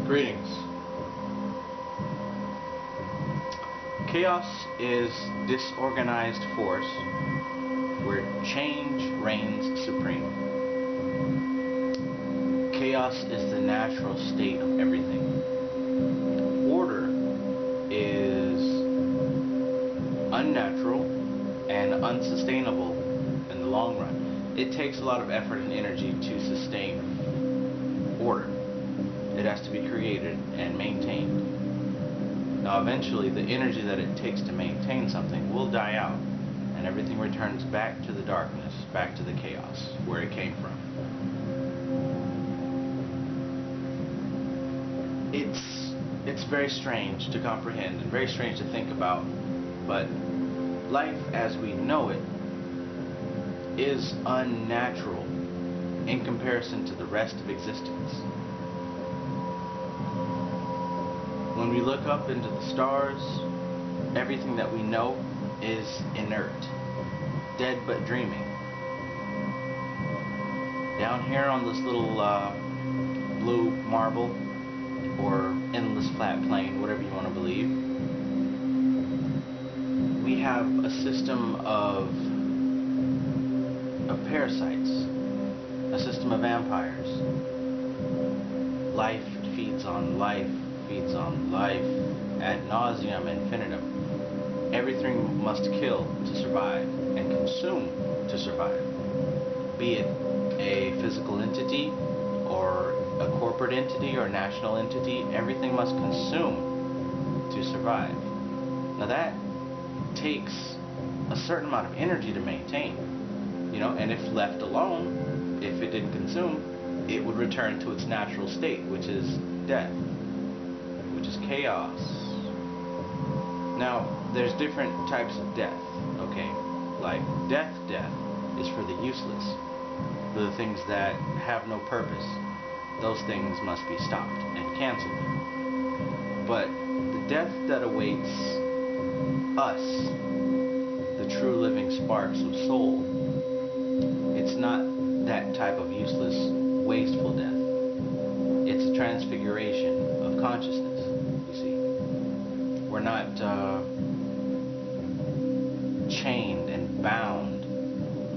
Greetings. Chaos is disorganized force where change reigns supreme. Chaos is the natural state of everything. Order is unnatural and unsustainable in the long run. It takes a lot of effort and energy to sustain order. It has to be created and maintained. Now eventually the energy that it takes to maintain something will die out and everything returns back to the darkness, back to the chaos where it came from. It's very strange to comprehend and very strange to think about, but life as we know it is unnatural in comparison to the rest of existence. When we look up into the stars, everything that we know is inert, dead but dreaming. Down here on this little blue marble, or endless flat plane, whatever you want to believe, we have a system of parasites, a system of vampires. Life feeds on life, feeds on life, ad nauseum infinitum. Everything must kill to survive and consume to survive. Be it a physical entity or a corporate entity or national entity, everything must consume to survive. Now that takes a certain amount of energy to maintain, and if left alone, if it didn't consume, it would return to its natural state, which is death, which is chaos. Now, there's different types of death, okay? Like death is for the useless, for the things that have no purpose. Those things must be stopped and canceled. But the death that awaits us, the true living sparks of soul, it's not that type of useless, wasteful death. It's a transfiguration of consciousness, you see. We're not chained and bound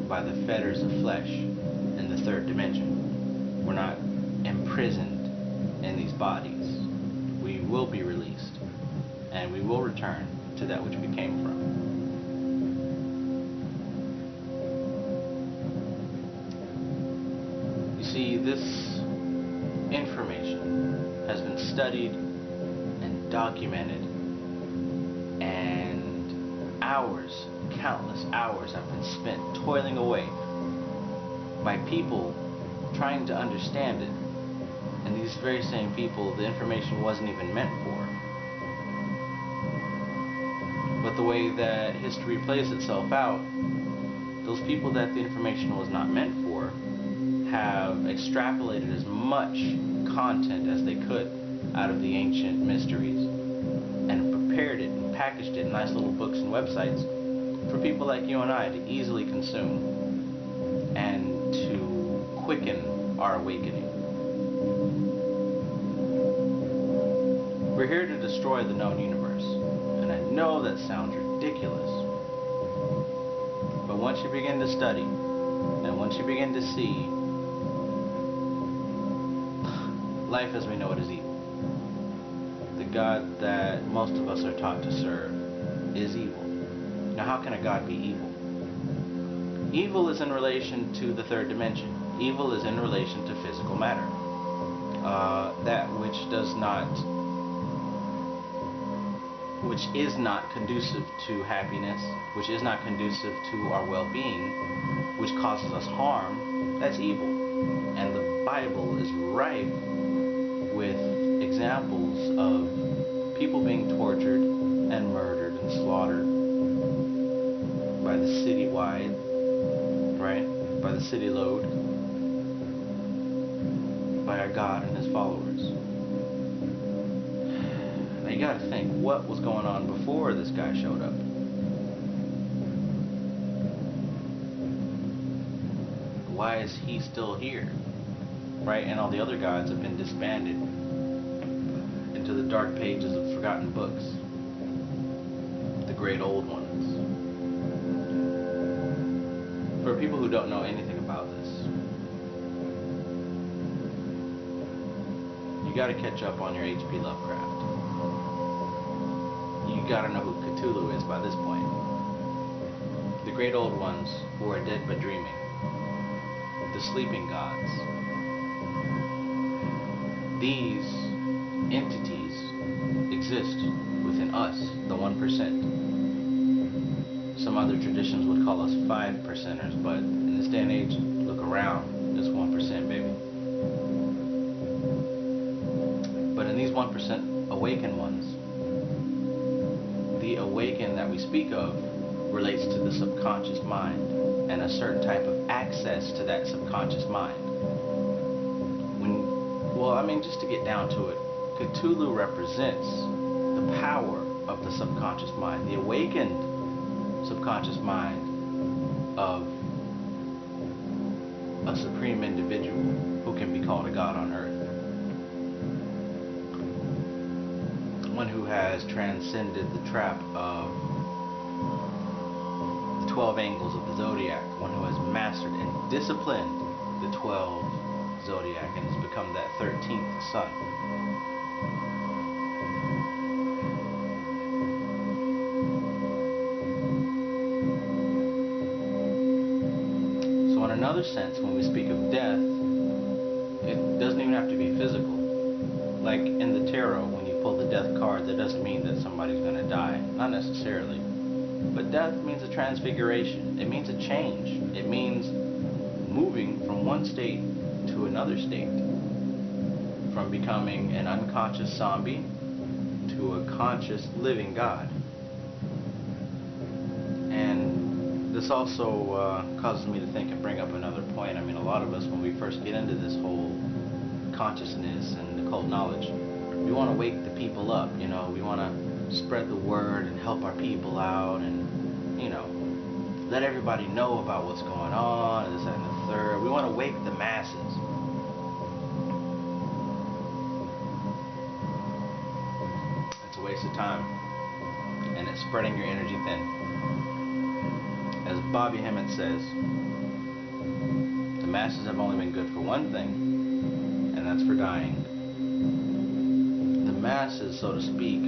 by the fetters of flesh in the third dimension. We're not imprisoned in these bodies. We will be released, and we will return to that which we came from. You see, this information has been studied and documented, and hours, countless hours have been spent toiling away by people trying to understand it. And these very same people, the information wasn't even meant for. But the way that history plays itself out, those people that the information was not meant for have extrapolated as much content as they could out of the ancient mysteries and prepared it and packaged it in nice little books and websites for people like you and I to easily consume and to quicken our awakening. We're here to destroy the known universe, and I know that sounds ridiculous, but once you begin to study, and once you begin to see, life as we know it is evil. The God that most of us are taught to serve is evil. Now how can a God be evil? Evil is in relation to the third dimension. Evil is in relation to physical matter. That which is not conducive to happiness, which is not conducive to our well-being, which causes us harm, that's evil. And the Bible is rife with examples of people being tortured and murdered and slaughtered by the citywide, right? By the city load, by our God and his followers. Now you gotta think, what was going on before this guy showed up? Why is he still here? Right? And all the other gods have been disbanded into the dark pages of forgotten books, the great old ones. For people who don't know anything about this, you gotta catch up on your H.P. Lovecraft. You gotta know who Cthulhu is by this point. The great old ones who are dead but dreaming. The sleeping gods. These entities exist within us, the 1%. Some other traditions would call us 5%ers, but in this day and age, look around, it's 1%, baby. But in these 1% awakened ones, the awakened that we speak of relates to the subconscious mind and a certain type of access to that subconscious mind. Just to get down to it, Cthulhu represents the power of the subconscious mind, the awakened subconscious mind of a supreme individual who can be called a god on earth. One who has transcended the trap of the 12 angles of the zodiac, one who has mastered and disciplined the 12 zodiac and has become that 13th sun. So in another sense, when we speak of death, it doesn't even have to be physical. Like in the tarot, when you pull the death card, that doesn't mean that somebody's going to die. Not necessarily. But death means a transfiguration. It means a change. It means moving from one state to another state, from becoming an unconscious zombie to a conscious living god. And this also causes me to think and bring up another point. I mean, a lot of us, when we first get into this whole consciousness and occult knowledge, we want to wake the people up, you know, we want to spread the word and help our people out and, you know, let everybody know about what's going on, and this, that, and the third. We want to wake the masses. It's a waste of time, and it's spreading your energy thin. As Bobby Hemmett says, the masses have only been good for one thing, and that's for dying. The masses, so to speak,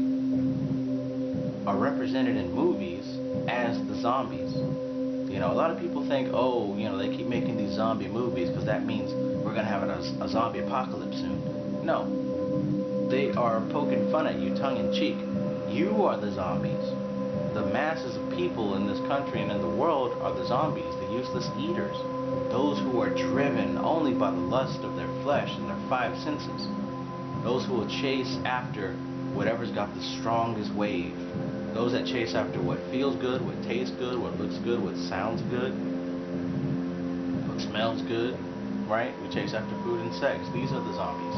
are represented in movies as the zombies. You know, a lot of people think, oh, you know, they keep making these zombie movies because that means we're going to have a zombie apocalypse soon. No. They are poking fun at you tongue in cheek. You are the zombies. The masses of people in this country and in the world are the zombies, the useless eaters. Those who are driven only by the lust of their flesh and their 5 senses. Those who will chase after whatever's got the strongest wave. Those that chase after what feels good, what tastes good, what looks good, what sounds good, what smells good, right? We chase after food and sex. These are the zombies.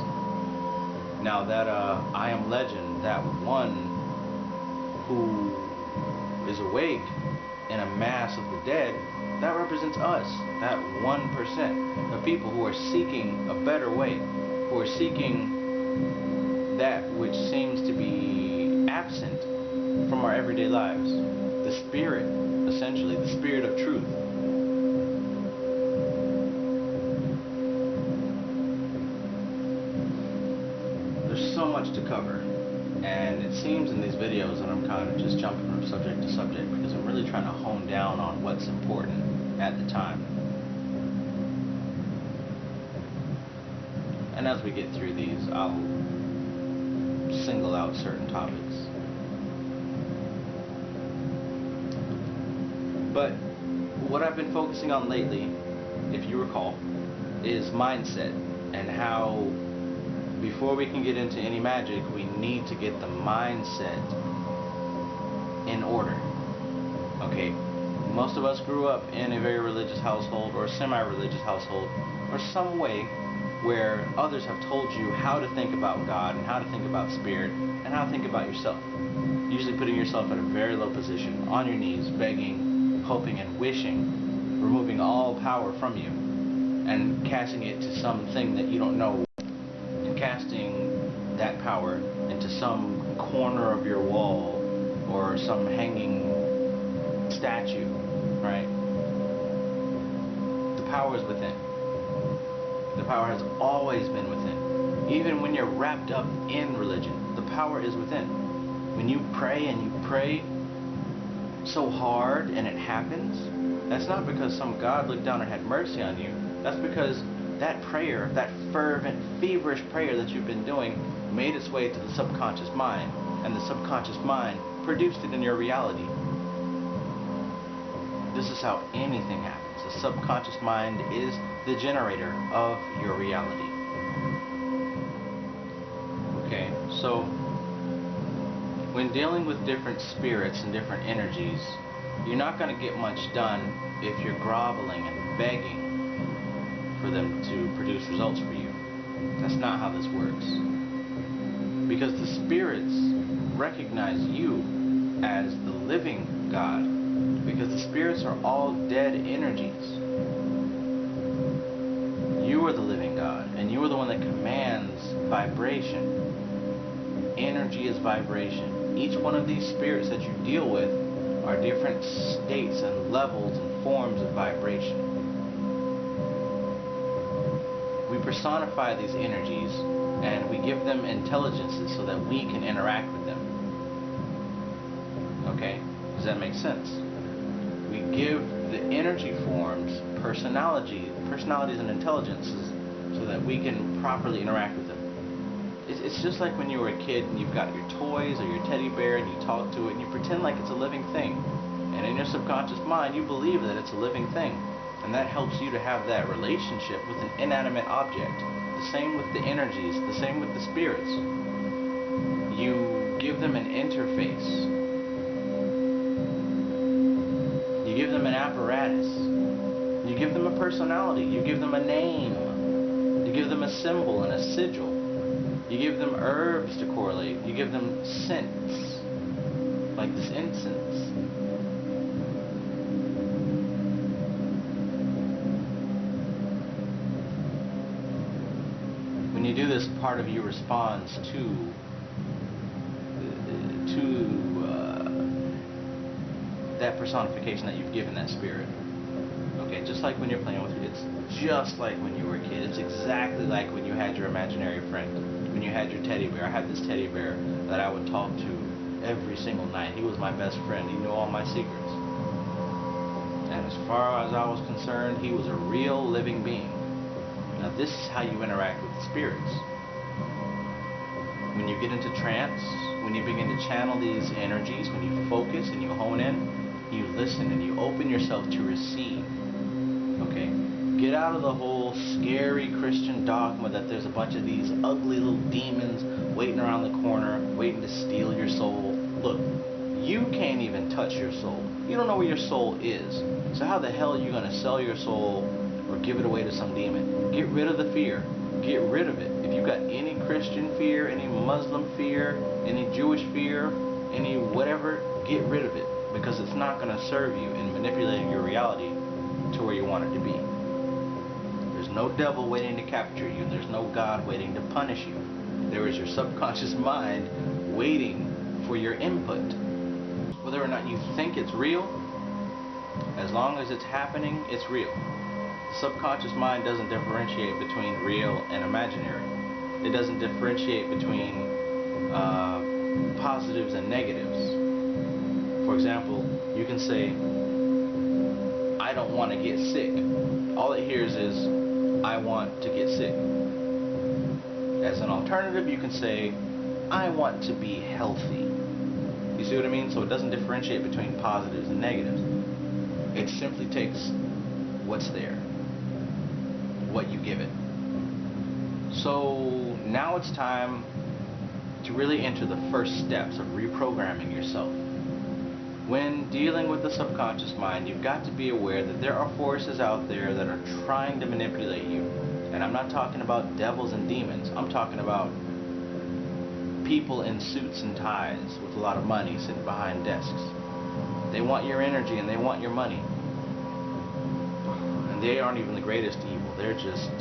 Now that I Am Legend, that one who is awake in a mass of the dead, that represents us, that 1% of people who are seeking a better way, who are seeking that which seems to be absent from our everyday lives. The spirit, essentially, the spirit of truth. There's so much to cover, and it seems in these videos that I'm kind of just jumping from subject to subject because I'm really trying to hone down on what's important at the time. And as we get through these, I'll single out certain topics. But what I've been focusing on lately, if you recall, is mindset, and how before we can get into any magic, we need to get the mindset in order. Okay, most of us grew up in a very religious household or a semi-religious household, or some way where others have told you how to think about God and how to think about spirit and how to think about yourself. Usually putting yourself in a very low position, on your knees, begging, hoping and wishing, removing all power from you and casting it to something that you don't know, and casting that power into some corner of your wall or some hanging statue, right? The power is within. The power has always been within. Even when you're wrapped up in religion, the power is within. When you pray and you pray so hard and it happens, that's not because some God looked down and had mercy on you. That's because that prayer, that fervent, feverish prayer that you've been doing, made its way to the subconscious mind, and the subconscious mind produced it in your reality. This is how anything happens. The subconscious mind is the generator of your reality. Okay, so when dealing with different spirits and different energies, you're not going to get much done if you're groveling and begging for them to produce results for you. That's not how this works. Because the spirits recognize you as the living God. Because the spirits are all dead energies. You are the living God, and you are the one that commands vibration. Energy is vibration. Each one of these spirits that you deal with are different states and levels and forms of vibration. We personify these energies and we give them intelligences so that we can interact with them. Okay? Does that make sense? We give the energy forms personalities and intelligences so that we can properly interact with them. It's just like when you were a kid and you've got your toys or your teddy bear and you talk to it and you pretend like it's a living thing. And in your subconscious mind you believe that it's a living thing. And that helps you to have that relationship with an inanimate object. The same with the energies, the same with the spirits. You give them an interface. You give them an apparatus. You give them a personality. You give them a name. You give them a symbol and a sigil. You give them herbs to correlate. You give them scents, like this incense. When you do this, part of you responds to that personification that you've given that spirit. Okay, just like when you're playing with your kids, just like when you were a kid. It's exactly like when you had your imaginary friend, when you had your teddy bear. I had this teddy bear that I would talk to every single night. He was my best friend. He knew all my secrets. And as far as I was concerned, he was a real living being. Now this is how you interact with the spirits. When you get into trance, when you begin to channel these energies, when you focus and you hone in, you listen and you open yourself to receive. Okay? Get out of the whole scary Christian dogma that there's a bunch of these ugly little demons waiting around the corner, waiting to steal your soul. Look, you can't even touch your soul. You don't know where your soul is. So how the hell are you going to sell your soul or give it away to some demon? Get rid of the fear. Get rid of it. If you've got any Christian fear, any Muslim fear, any Jewish fear, any whatever, get rid of it. Because it's not going to serve you in manipulating your reality to where you want it to be. There's no devil waiting to capture you. There's no God waiting to punish you. There is your subconscious mind waiting for your input. Whether or not you think it's real, as long as it's happening, it's real. The subconscious mind doesn't differentiate between real and imaginary. It doesn't differentiate between positives and negatives. For example, you can say, I don't want to get sick. All it hears is, I want to get sick. As an alternative, you can say, I want to be healthy. You see what I mean? So it doesn't differentiate between positives and negatives. It simply takes what's there, what you give it. So now it's time to really enter the first steps of reprogramming yourself. When dealing with the subconscious mind, you've got to be aware that there are forces out there that are trying to manipulate you. And I'm not talking about devils and demons. I'm talking about people in suits and ties with a lot of money sitting behind desks. They want your energy and they want your money. And they aren't even the greatest evil. They're just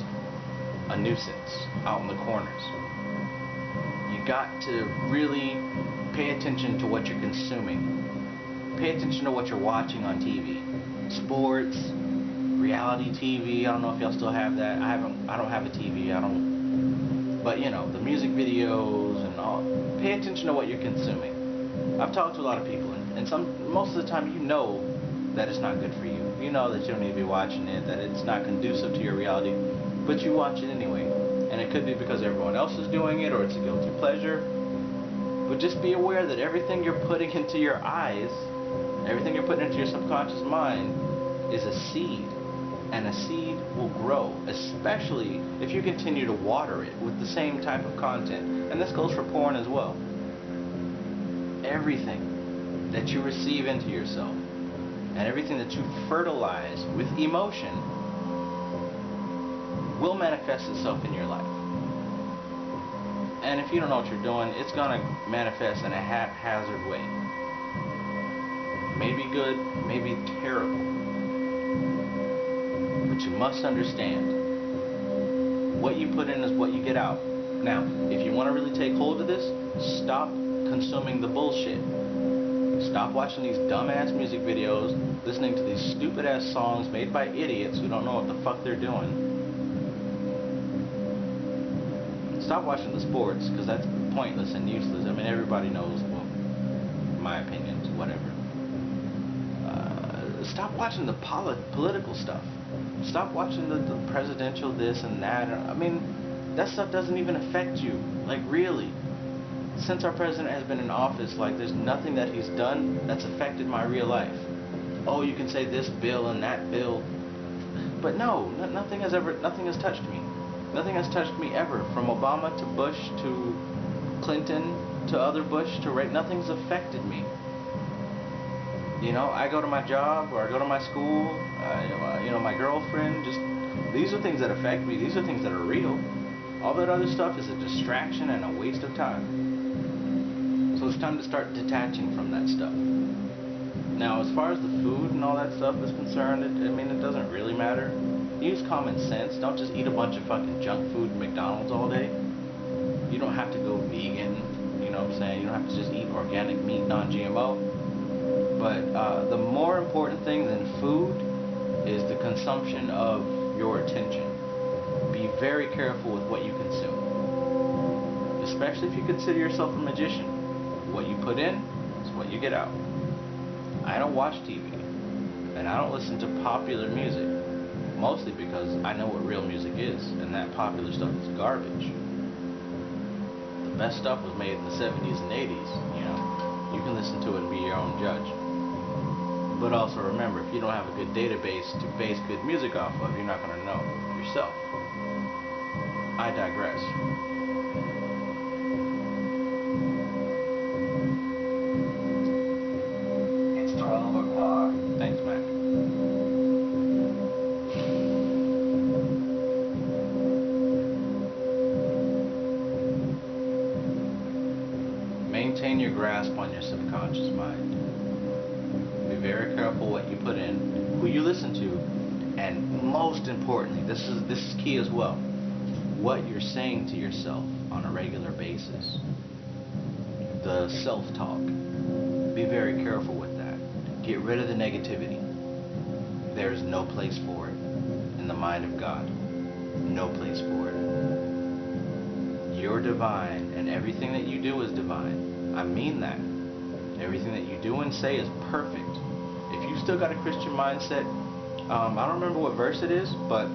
a nuisance out in the corners. got to really pay attention to what you're consuming. Pay attention to what you're watching on TV. Sports, reality TV. I don't know if y'all still have that. I don't have a TV. But you know, the music videos and all. Pay attention to what you're consuming. I've talked to a lot of people, and most of the time, you know that it's not good for you. You know that you don't need to be watching it, that it's not conducive to your reality, but you watch it anyway. And it could be because everyone else is doing it, or it's a guilty pleasure. But just be aware that everything you're putting into your eyes, everything you're putting into your subconscious mind, is a seed. And a seed will grow, especially if you continue to water it with the same type of content. And this goes for porn as well. Everything that you receive into yourself, and everything that you fertilize with emotion, will manifest itself in your life. And if you don't know what you're doing, it's going to manifest in a haphazard way. Maybe good, maybe terrible. But you must understand, what you put in is what you get out. Now, if you want to really take hold of this, stop consuming the bullshit. Stop watching these dumbass music videos, listening to these stupid ass songs made by idiots who don't know what the fuck they're doing. Stop watching the sports, because that's pointless and useless. I mean, everybody knows, well, my opinions, whatever. Stop watching the political stuff. Stop watching the presidential this and that. I mean, that stuff doesn't even affect you. Like, really. Since our president has been in office, like, there's nothing that he's done that's affected my real life. Oh, you can say this bill and that bill. But no, nothing has touched me. Nothing has touched me ever. From Obama to Bush to Clinton to other Bush to Reagan, nothing's affected me. You know, I go to my job, or I go to my school, you know, my girlfriend, these are things that affect me, these are things that are real. All that other stuff is a distraction and a waste of time. So it's time to start detaching from that stuff. Now, as far as the food and all that stuff is concerned, I mean, it doesn't really matter. Use common sense. Don't just eat a bunch of fucking junk food at McDonald's all day. You don't have to go vegan, you know what I'm saying? You don't have to just eat organic meat, non-GMO. But the more important thing than food is the consumption of your attention. Be very careful with what you consume. Especially if you consider yourself a magician. What you put in is what you get out. I don't watch TV. And I don't listen to popular music. Mostly because I know what real music is. And that popular stuff is garbage. The best stuff was made in the 70s and 80s. You know, you can listen to it and be your own judge. But also remember, if you don't have a good database to base good music off of, you're not going to know yourself. I digress. It's 12 o'clock. Thanks, Mac. Maintain your grasp on your subconscious mind. Be very careful what you put in, who you listen to, and most importantly, this is key as well, what you're saying to yourself on a regular basis. The self-talk. Be very careful with that. Get rid of the negativity. There's no place for it in the mind of God. No place for it. You're divine, and everything that you do is divine. I mean that. Everything that you do and say is perfect. If you still got a Christian mindset, I don't remember what verse it is, but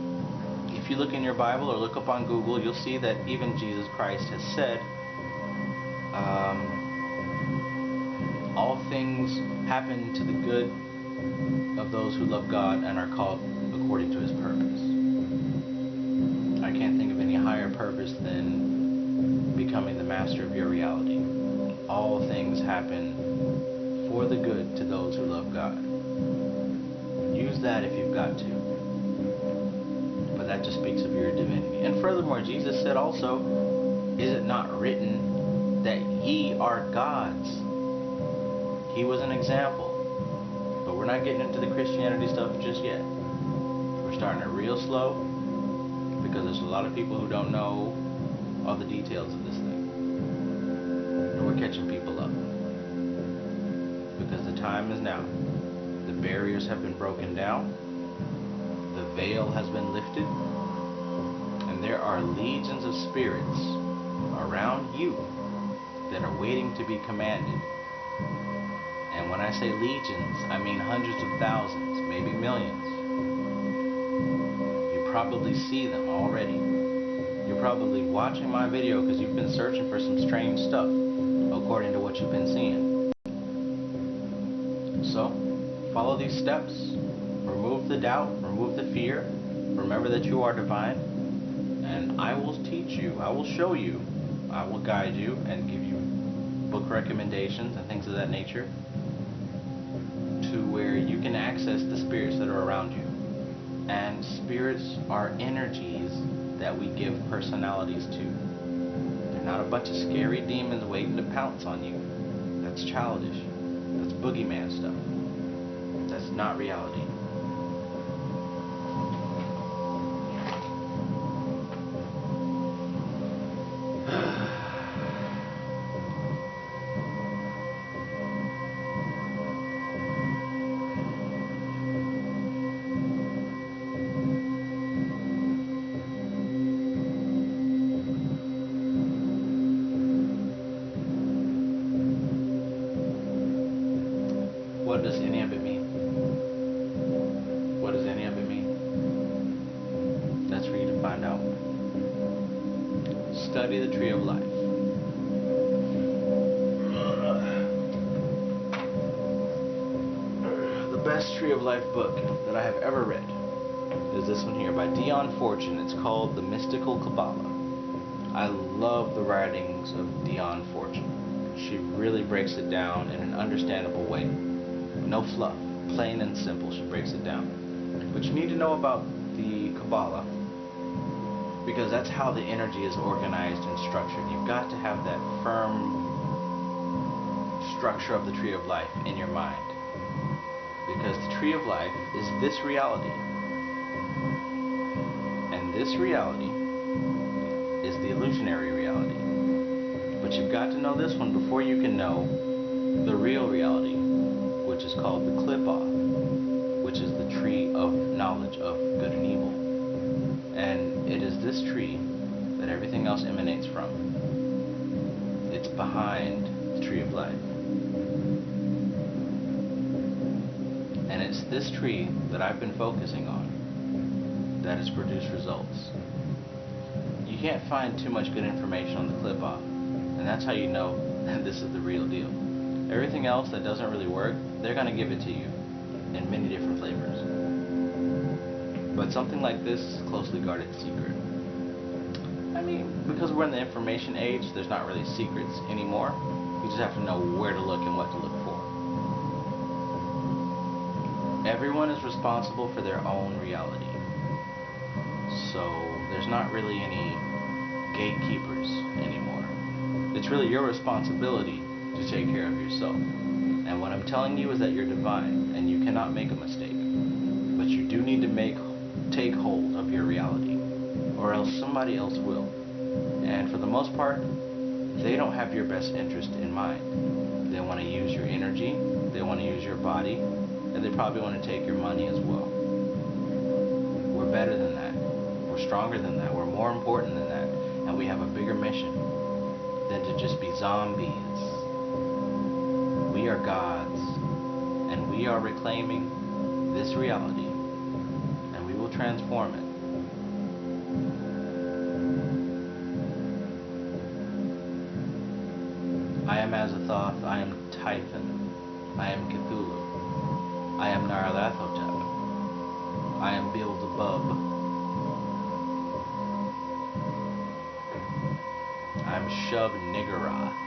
if you look in your Bible or look up on Google, you'll see that even Jesus Christ has said, all things happen to the good of those who love God and are called according to His purpose. I can't think of any higher purpose than becoming the master of your reality. All things happen for the good to those who love God. Use that if you've got to. But that just speaks of your divinity. And furthermore, Jesus said also, is it not written that ye are gods? He was an example. But we're not getting into the Christianity stuff just yet. We're starting it real slow because there's a lot of people who don't know all the details of this thing. catching people up. Because the time is now. The barriers have been broken down. The veil has been lifted. And there are legions of spirits around you that are waiting to be commanded. And when I say legions, I mean hundreds of thousands, maybe millions. You probably see them already. You're probably watching my video because you've been searching for some strange stuff, according to what you've been seeing. So, follow these steps. Remove the doubt, remove the fear. Remember that you are divine. And I will teach you, I will show you, I will guide you and give you book recommendations and things of that nature to where you can access the spirits that are around you. And spirits are energies that we give personalities to. They're not a bunch of scary demons waiting to pounce on you. That's childish. That's boogeyman stuff. That's not reality. What does any of it mean? What does any of it mean? That's for you to find out. Study the Tree of Life. The best Tree of Life book that I have ever read is this one here by Dion Fortune. It's called The Mystical Kabbalah. I love the writings of Dion Fortune. She really breaks it down in an understandable way. No fluff, plain and simple, she breaks it down. But you need to know about the Kabbalah because that's how the energy is organized and structured. You've got to have that firm structure of the Tree of Life in your mind. Because the Tree of Life is this reality. And this reality is the illusionary reality. But you've got to know this one before you can know the real reality, which is called the Qlippoth, which is the tree of knowledge of good and evil. And it is this tree that everything else emanates from. It's behind the Tree of Life. And it's this tree that I've been focusing on that has produced results. You can't find too much good information on the Qlippoth, and that's how you know that this is the real deal. Everything else that doesn't really work, they're going to give it to you in many different flavors. But something like this is a closely guarded secret. I mean, because we're in the information age, there's not really secrets anymore. You just have to know where to look and what to look for. Everyone is responsible for their own reality. So there's not really any gatekeepers anymore. It's really your responsibility to take care of yourself. And what I'm telling you is that you're divine and you cannot make a mistake. But you do need to take hold of your reality, or else somebody else will. And for the most part, they don't have your best interest in mind. They want to use your energy, they want to use your body, and they probably want to take your money as well. We're better than that. We're stronger than that. We're more important than that. And we have a bigger mission than to just be zombies. We are gods, and we are reclaiming this reality, and we will transform it. I am Azathoth, I am Typhon, I am Cthulhu, I am Nyarlathotep, I am Beelzebub, I'm Shub-Niggurath.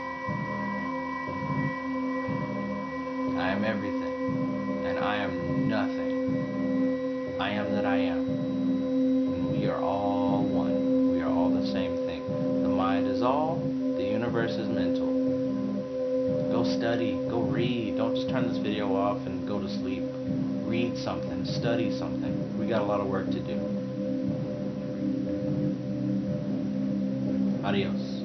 I am everything, and I am nothing. I am that I am. And we are all one. We are all the same thing. The mind is all, the universe is mental. Go study, go read. Don't just turn this video off and go to sleep. Read something, study something. We got a lot of work to do. Adios.